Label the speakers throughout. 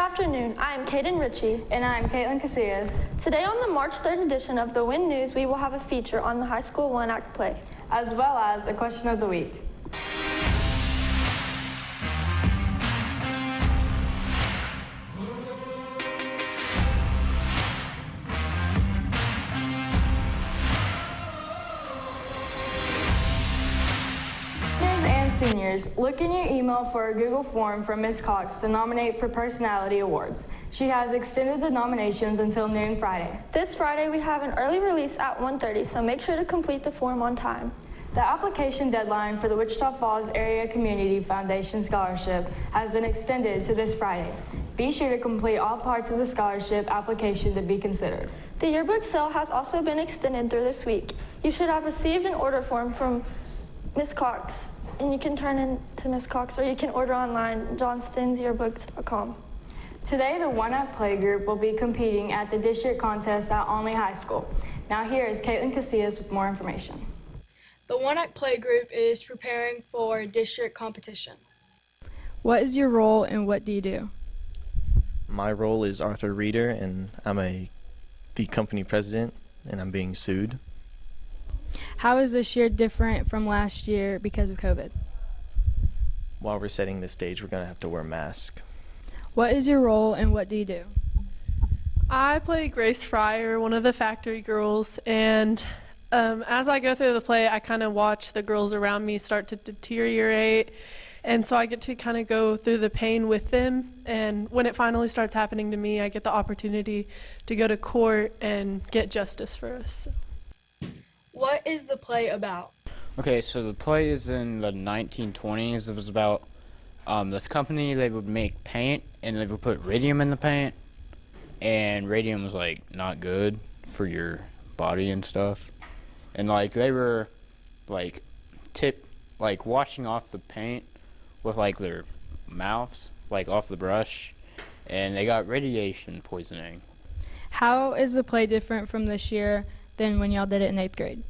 Speaker 1: afternoon. I am Kaden Ritchie.
Speaker 2: And I'm Caitlin Casillas.
Speaker 1: Today on the March 3rd edition of the Win News, we will have a feature on the high school one-act play,
Speaker 2: as well as a question of the week. Seniors, look in your email for a Google form from Ms. Cox to nominate for personality awards. She has extended the nominations until noon Friday.
Speaker 1: This Friday we have an early release at 1:30, so make sure to complete the form on time.
Speaker 2: The application deadline for the Wichita Falls Area Community Foundation Scholarship has been extended to this Friday. Be sure to complete all parts of the scholarship application to be considered.
Speaker 1: The yearbook sale has also been extended through this week. You should have received an order form from Ms. Cox, and you can turn in to Ms. Cox, or you can order online, johnstonsyearbooks.com.
Speaker 2: Today, the one-act play group will be competing at the district contest at Onley High School. Now here is Caitlin Casillas with more information.
Speaker 3: The one-act play group is preparing for district competition.
Speaker 4: What is your role and what do you do?
Speaker 5: My role is Arthur Reeder, and I'm the company president, and I'm being sued.
Speaker 4: How is this year different from last year because of COVID?
Speaker 5: While we're setting the stage, we're going to have to wear masks.
Speaker 4: What is your role and what do you do?
Speaker 6: I play Grace Fryer, one of the factory girls, and as I go through the play, I kind of watch the girls around me start to deteriorate, and so I get to kind of go through the pain with them, and when it finally starts happening to me, I get the opportunity to go to court and get justice for us.
Speaker 3: What is the play about?
Speaker 7: Okay, so the play is in the 1920s. It was about this company. They would make paint, and they would put radium in the paint, and radium was like not good for your body and stuff. And like they were like washing off the paint with like their mouths, like off the brush, and they got radiation poisoning.
Speaker 4: How is the play different from this year than when y'all did it in 8th grade?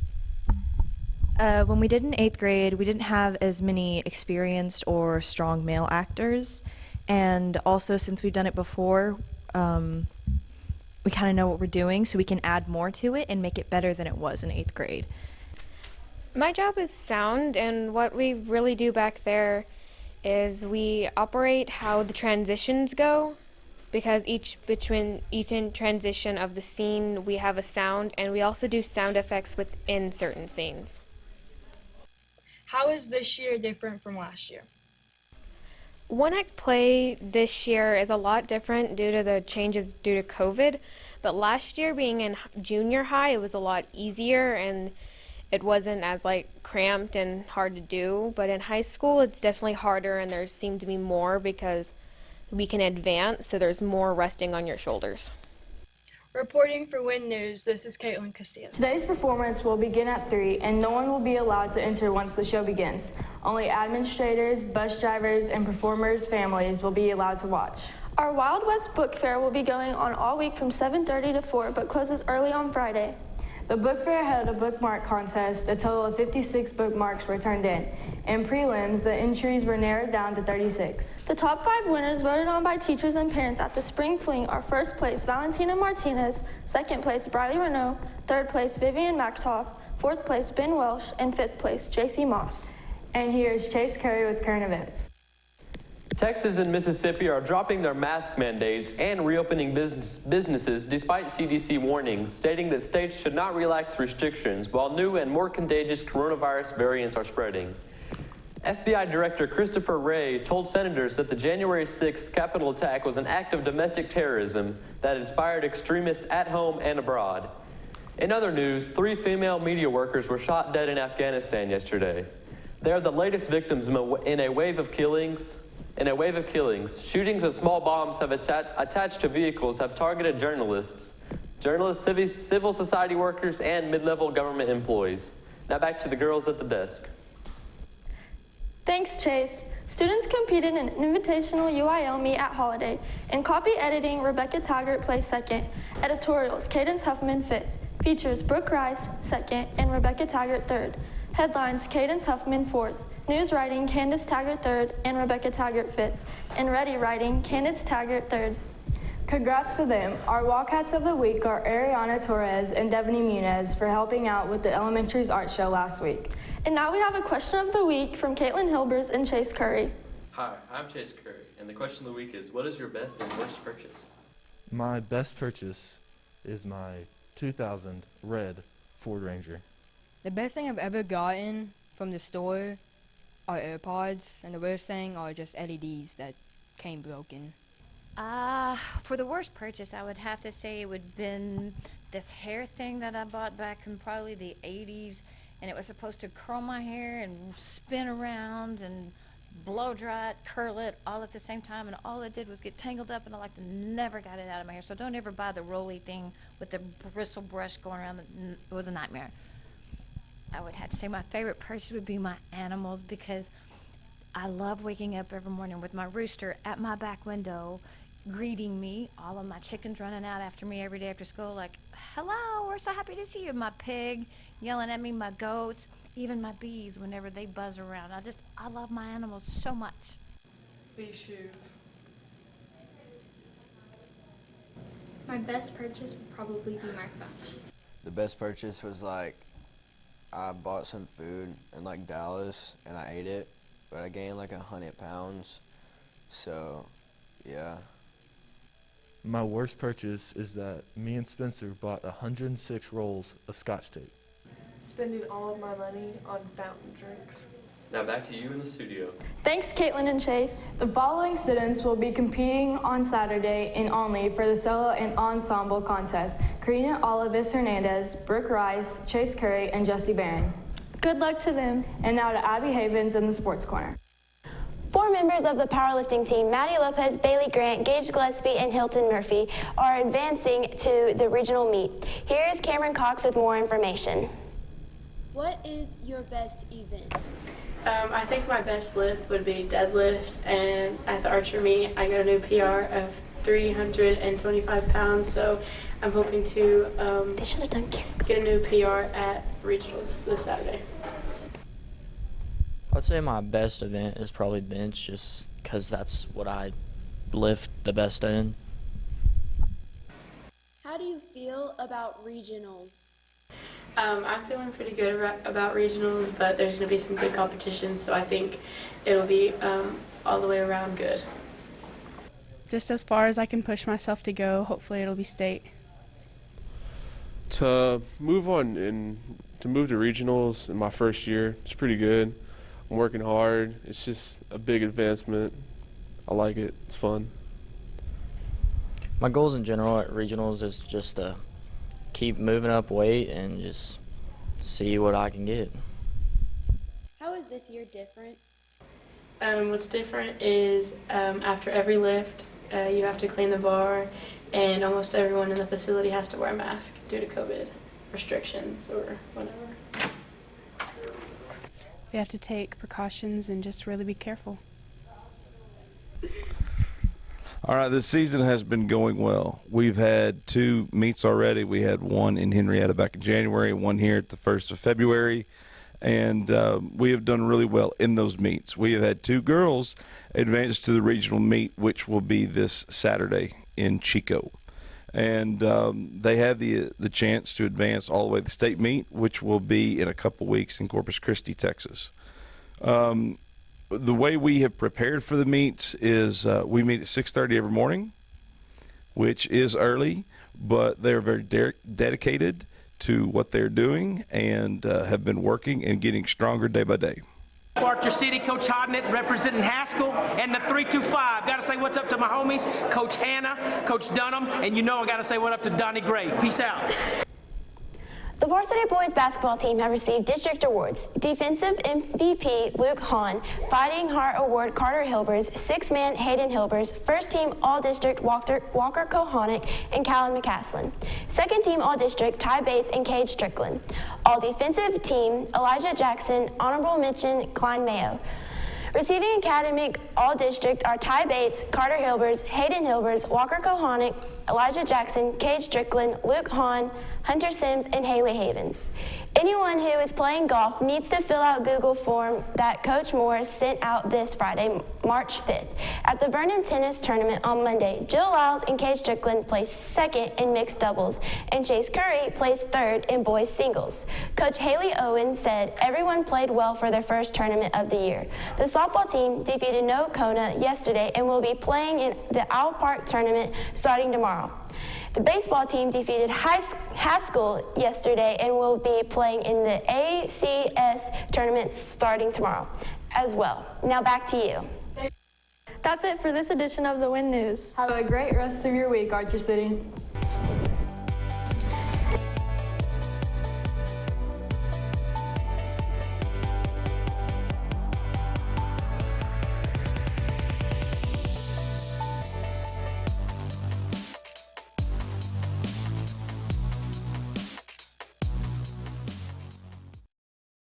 Speaker 8: When we did in 8th grade, we didn't have as many experienced or strong male actors, and also since we've done it before, we kind of know what we're doing, so we can add more to it and make it better than it was in 8th grade.
Speaker 9: My job is sound, and what we really do back there is we operate how the transitions go, because each transition of the scene we have a sound, and we also do sound effects within certain scenes.
Speaker 3: How is this year different from last year?
Speaker 9: One-act play this year is a lot different due to the changes due to COVID, but last year being in junior high, it was a lot easier and it wasn't as cramped and hard to do, but in high school it's definitely harder and there seemed to be more because we can advance, so there's more resting on your shoulders.
Speaker 3: Reporting for Win News, this is Caitlin Casillas.
Speaker 2: Today's performance will begin at 3, and no one will be allowed to enter once the show begins. Only administrators, bus drivers, and performers' families will be allowed to watch.
Speaker 1: Our Wild West Book Fair will be going on all week from 7:30 to 4, but closes early on Friday.
Speaker 2: The book fair held a bookmark contest. A total of 56 bookmarks were turned in. In prelims, the entries were narrowed down to 36.
Speaker 1: The top 5 winners voted on by teachers and parents at the Spring Fling are first place Valentina Martinez, second place Briley Renault, third place Vivian Mactoff, fourth place Ben Welsh, and fifth place JC Moss.
Speaker 2: And here's Chase Curry with current events.
Speaker 10: Texas and Mississippi are dropping their mask mandates and reopening businesses despite CDC warnings, stating that states should not relax restrictions while new and more contagious coronavirus variants are spreading. FBI Director Christopher Wray told senators that the January 6th Capitol attack was an act of domestic terrorism that inspired extremists at home and abroad. In other news, 3 female media workers were shot dead in Afghanistan yesterday. They are the latest victims in a wave of killings. Shootings of small bombs have attached to vehicles have targeted journalists, civil society workers, and mid-level government employees. Now back to the girls at the desk.
Speaker 1: Thanks, Chase. Students competed in Invitational UIL Meet at Holiday. In copy editing, Rebecca Taggart placed second. Editorials, Cadence Huffman fifth. Features, Brooke Rice second and Rebecca Taggart third. Headlines, Cadence Huffman fourth. News writing, Candace Taggart 3rd and Rebecca Taggart 5th. In Ready writing, Candace Taggart 3rd.
Speaker 2: Congrats to them. Our Wildcats of the Week are Ariana Torres and Devaney Muniz for helping out with the Elementary's art show last week.
Speaker 1: And now we have a question of the week from Caitlin Hilbers and Chase Curry.
Speaker 10: Hi, I'm Chase Curry, and the question of the week is, what is your best and worst purchase?
Speaker 11: My best purchase is my 2000 red Ford Ranger.
Speaker 12: The best thing I've ever gotten from the store are AirPods, and the worst thing are just LEDs that came broken.
Speaker 13: For the worst purchase, I would have to say it would have been this hair thing that I bought back in probably the 80s, and it was supposed to curl my hair and spin around and blow dry it, curl it, all at the same time, and all it did was get tangled up, and I never got it out of my hair. So don't ever buy the roly thing with the bristle brush going around. It was a nightmare. I would have to say my favorite purchase would be my animals, because I love waking up every morning with my rooster at my back window greeting me, all of my chickens running out after me every day after school like, hello, we're so happy to see you. My pig yelling at me, my goats, even my bees whenever they buzz around. I love my animals so much.
Speaker 6: These shoes.
Speaker 14: My best purchase would probably be my phone.
Speaker 15: The best purchase was I bought some food in Dallas and I ate it, but I gained 100 pounds. So, yeah.
Speaker 11: My worst purchase is that me and Spencer bought 106 rolls of Scotch tape.
Speaker 6: Spending all of my money on fountain drinks.
Speaker 10: Now back to you in the studio.
Speaker 1: Thanks, Caitlin and Chase.
Speaker 2: The following students will be competing on Saturday in only for the solo and ensemble contest: Karina Olivis Hernandez, Brooke Rice, Chase Curry, and Jesse Barron.
Speaker 1: Good luck to them.
Speaker 2: And now to Abby Havens in the Sports Corner.
Speaker 16: 4 members of the powerlifting team, Maddie Lopez, Bailey Grant, Gage Gillespie, and Hilton Murphy, are advancing to the regional meet. Here is Cameron Cox with more information.
Speaker 17: What is your best event?
Speaker 3: I think my best lift would be deadlift, and at the archer meet, I got a new PR of 325 pounds, so I'm hoping to
Speaker 16: They should have done
Speaker 3: get a new PR at regionals this Saturday.
Speaker 18: I'd say my best event is probably bench, just because that's what I lift the best in.
Speaker 17: How do you feel about regionals?
Speaker 3: I'm feeling pretty good about regionals, but there's going to be some good competition, so I think it'll be all the way around good.
Speaker 19: Just as far as I can push myself to go. Hopefully it'll be state.
Speaker 20: To move on and to move to regionals in my first year, it's pretty good. I'm working hard. It's just a big advancement. I like it. It's fun.
Speaker 18: My goals in general at regionals is just to keep moving up weight and just see what I can get.
Speaker 17: How is this year different?
Speaker 3: What's different is after every lift, you have to clean the bar, and almost everyone in the facility has to wear a mask due to COVID restrictions or whatever.
Speaker 19: We have to take precautions and just really be careful.
Speaker 21: All right, this season has been going well. We've had 2 meets already. We had one in Henrietta back in January, one here at the 1st of February, and we have done really well in those meets. We have had 2 girls advance to the regional meet, which will be this Saturday in Chico. And they have the chance to advance all the way to the state meet, which will be in a couple weeks in Corpus Christi, Texas. The way we have prepared for the meets is we meet at 6:30 every morning, which is early, but they're very dedicated to what they're doing and have been working and getting stronger day by day.
Speaker 22: Archer City, Coach Hodnett representing Haskell, and the 325. Got to say what's up to my homies, Coach Hannah, Coach Dunham, and I got to say what up to Donnie Gray. Peace out.
Speaker 16: The varsity boys basketball team have received district awards. Defensive MVP Luke Hahn, Fighting Heart Award Carter Hilbers, 6-man Hayden Hilbers, First Team All-District Walker Kohanic and Callan McCaslin, Second Team All-District Ty Bates and Cade Strickland, All-Defensive Team Elijah Jackson, Honorable Mention Klein Mayo. Receiving academic all-district are Ty Bates, Carter Hilbers, Hayden Hilbers, Walker Kohanic, Elijah Jackson, Cade Strickland, Luke Hahn, Hunter Sims, and Haley Havens. Anyone who is playing golf needs to fill out Google form that Coach Moore sent out this Friday, March 5th. At the Vernon Tennis Tournament on Monday, Jill Lyles and Kay Strickland placed second in mixed doubles, and Chase Curry placed third in boys singles. Coach Haley Owen said everyone played well for their first tournament of the year. The softball team defeated Nocona yesterday and will be playing in the Owl Park tournament starting tomorrow. The baseball team defeated Haskell yesterday and will be playing in the ACS tournament starting tomorrow as well. Now back to you.
Speaker 1: That's it for this edition of the Win News.
Speaker 2: Have a great rest of your week, Archer City.